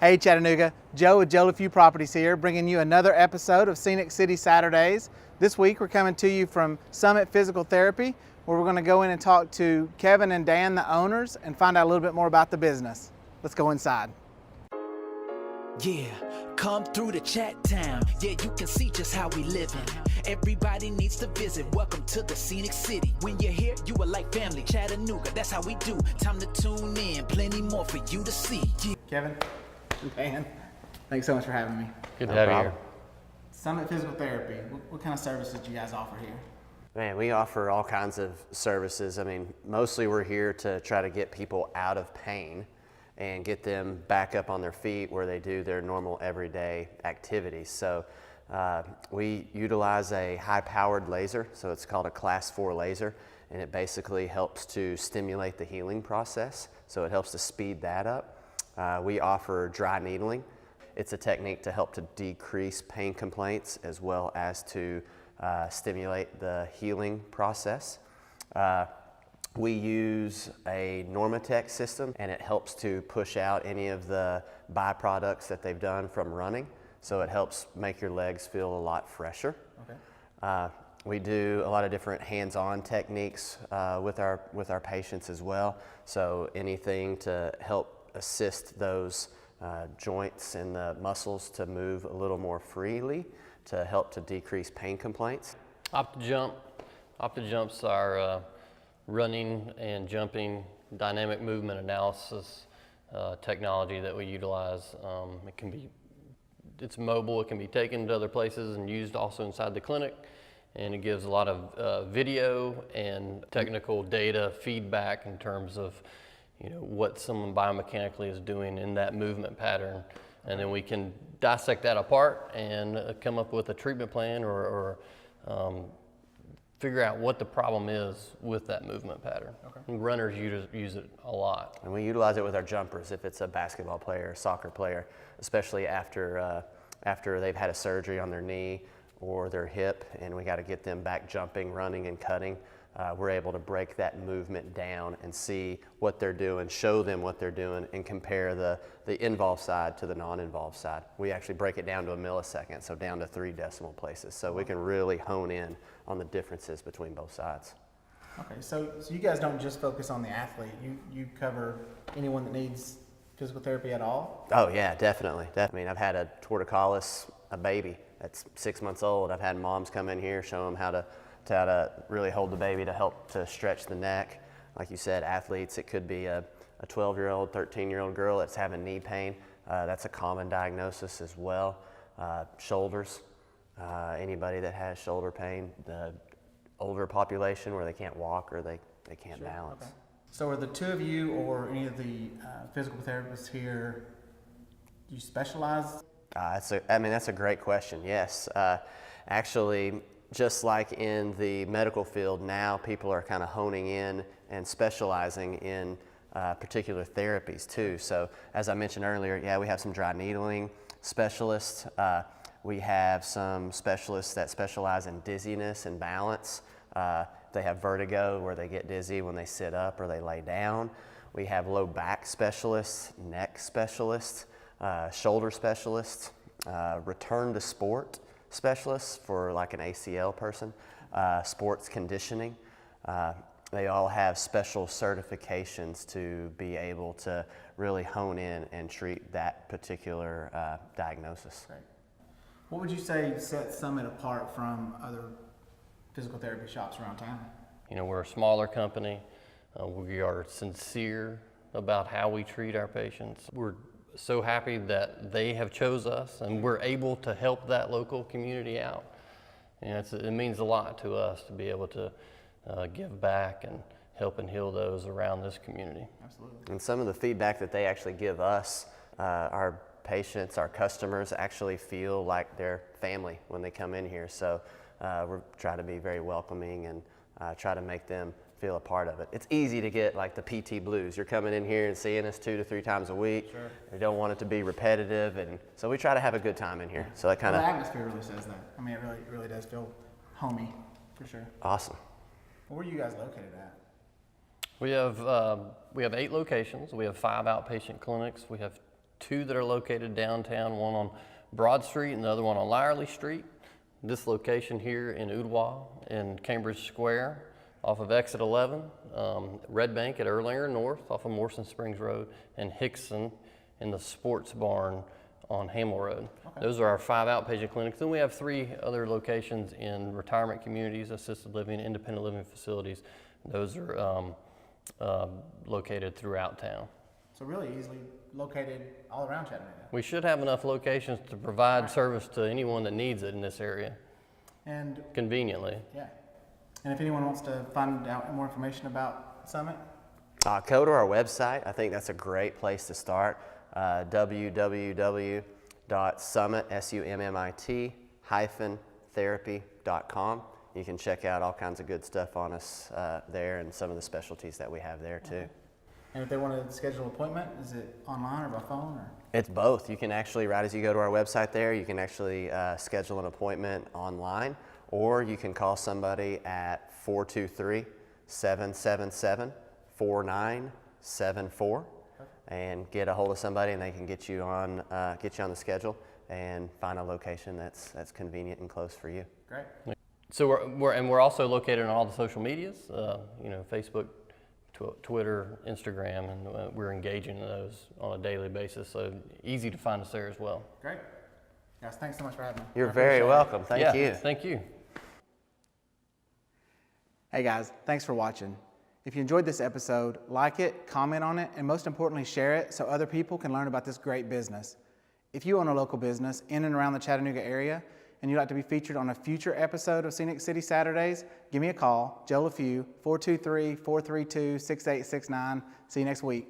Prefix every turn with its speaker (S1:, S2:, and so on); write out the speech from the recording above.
S1: Hey Chattanooga, Joe with Leffew Properties here, bringing you another episode of Scenic City Saturdays. This week we're coming to you from Summit Physical Therapy, where we're going to go in and talk to Kevin and Dan, the owners, and find out a little bit more about the business. Let's go inside.
S2: Yeah, come through to Chat Town. Yeah, you can see just how we living. Everybody needs to visit. Welcome to the Scenic City. When you're here, you are like family. Chattanooga, that's how we do. Time to tune in. Plenty more for you to see. Yeah.
S1: Kevin, Dan, thanks so much for having me.
S3: Good to have you here.
S1: Summit Physical Therapy, what kind of services do you guys offer here?
S4: Man, we offer all kinds of services. I mean, mostly we're here to try to get people out of pain and get them back up on their feet where they do their normal everyday activities. So we utilize a high-powered laser, so it's called a Class 4 laser, and it basically helps to stimulate the healing process, so it helps to speed that up. We offer dry needling. It's a technique to help to decrease pain complaints as well as to stimulate the healing process. We use a Normatec system, and it helps to push out any of the byproducts that they've done from running, so it helps make your legs feel a lot fresher. Okay. We do a lot of different hands-on techniques with our patients as well, so anything to help assist those joints and the muscles to move a little more freely to help to decrease pain complaints.
S3: OptiJump's our running and jumping dynamic movement analysis technology that we utilize. It's mobile, it can be taken to other places and used also inside the clinic, and it gives a lot of video and technical data feedback in terms of what someone biomechanically is doing in that movement pattern, and then we can dissect that apart and come up with a treatment plan or figure out what the problem is with that movement pattern. Okay. And runners use it a lot.
S4: And we utilize it with our jumpers if it's a basketball player or soccer player, especially after they've had a surgery on their knee or their hip, and we got to get them back jumping, running, and cutting. We're able to break that movement down and see what they're doing, show them what they're doing, and compare the involved side to the non-involved side. We actually break it down to a millisecond, so down to 3 decimal places, so we can really hone in on the differences between both sides.
S1: Okay, so you guys don't just focus on the athlete. You cover anyone that needs physical therapy at all?
S4: Oh yeah, definitely. I mean, I've had a torticollis, a baby that's 6 months old. I've had moms come in here, show them how to really hold the baby to help to stretch the neck. Like you said, athletes, it could be a 12-year-old, 13-year-old girl that's having knee pain. That's a common diagnosis as well. Shoulders, anybody that has shoulder pain, the older population where they can't walk or they can't balance. Okay.
S1: So are the two of you or any of the physical therapists here, do you specialize?
S4: That's a great question, yes. Actually, just like in the medical field, now people are kind of honing in and specializing in particular therapies too. So as I mentioned earlier, yeah, we have some dry needling specialists. We have some specialists that specialize in dizziness and balance. They have vertigo where they get dizzy when they sit up or they lay down. We have low back specialists, neck specialists, shoulder specialists, return to sport specialists for like an ACL person, sports conditioning. They all have special certifications to be able to really hone in and treat that particular diagnosis.
S1: Great. What would you say sets Summit apart from other physical therapy shops around town?
S3: We're a smaller company. We are sincere about how we treat our patients. We're so happy that they have chose us and we're able to help that local community out. And it means a lot to us to be able to give back and help and heal those around this community.
S1: Absolutely.
S4: And some of the feedback that they actually give us, our patients, our customers actually feel like they're family when they come in here. So we're trying to be very welcoming and try to make them feel a part of it. It's easy to get like the PT blues. You're coming in here and seeing us 2 to 3 times a week.
S1: Sure.
S4: You don't want it to be repetitive, and so we try to have a good time in here. So that kind of
S1: the atmosphere really says that. I mean, it really does feel homey, for sure.
S4: Awesome.
S1: Where are you guys located at?
S3: We have 8 locations. We have 5 outpatient clinics. We have two that are located downtown, one on Broad Street and the other one on Lyerly Street. This location here in Ooltewah in Cambridge Square off of exit 11, Red Bank at Erlanger North off of Morrison Springs Road, and Hickson in the Sports Barn on Hamel Road. Okay. Those are our 5 outpatient clinics. Then we have 3 other locations in retirement communities, assisted living, independent living facilities. Those are located throughout town.
S1: So really easily located all around Chattanooga.
S3: We should have enough locations to provide service to anyone that needs it in this area.
S1: And
S3: conveniently.
S1: Yeah. And if anyone wants to find out more information about Summit?
S4: Go to our website. I think that's a great place to start. www.summit-therapy.com. You can check out all kinds of good stuff on us there and some of the specialties that we have there too.
S1: And if they want to schedule an appointment, is it online or by phone? Or?
S4: It's both. You can actually, right as you go to our website there, you can actually schedule an appointment online, or you can call somebody at 423-777-4974 and get a hold of somebody, and they can get you on the schedule and find a location that's convenient and close for you.
S1: Great.
S3: So we're also located on all the social medias, Facebook, Twitter, Instagram, and we're engaging in those on a daily basis, so easy to find us there as well.
S1: Great. Guys, thanks so much for having me.
S4: You're very welcome. Thank you.
S3: Thank you.
S1: Hey guys, thanks for watching. If you enjoyed this episode, like it, comment on it, and most importantly, share it so other people can learn about this great business. If you own a local business in and around the Chattanooga area, and you'd like to be featured on a future episode of Scenic City Saturdays, give me a call, Joe Leffew, 423-432-6869. See you next week.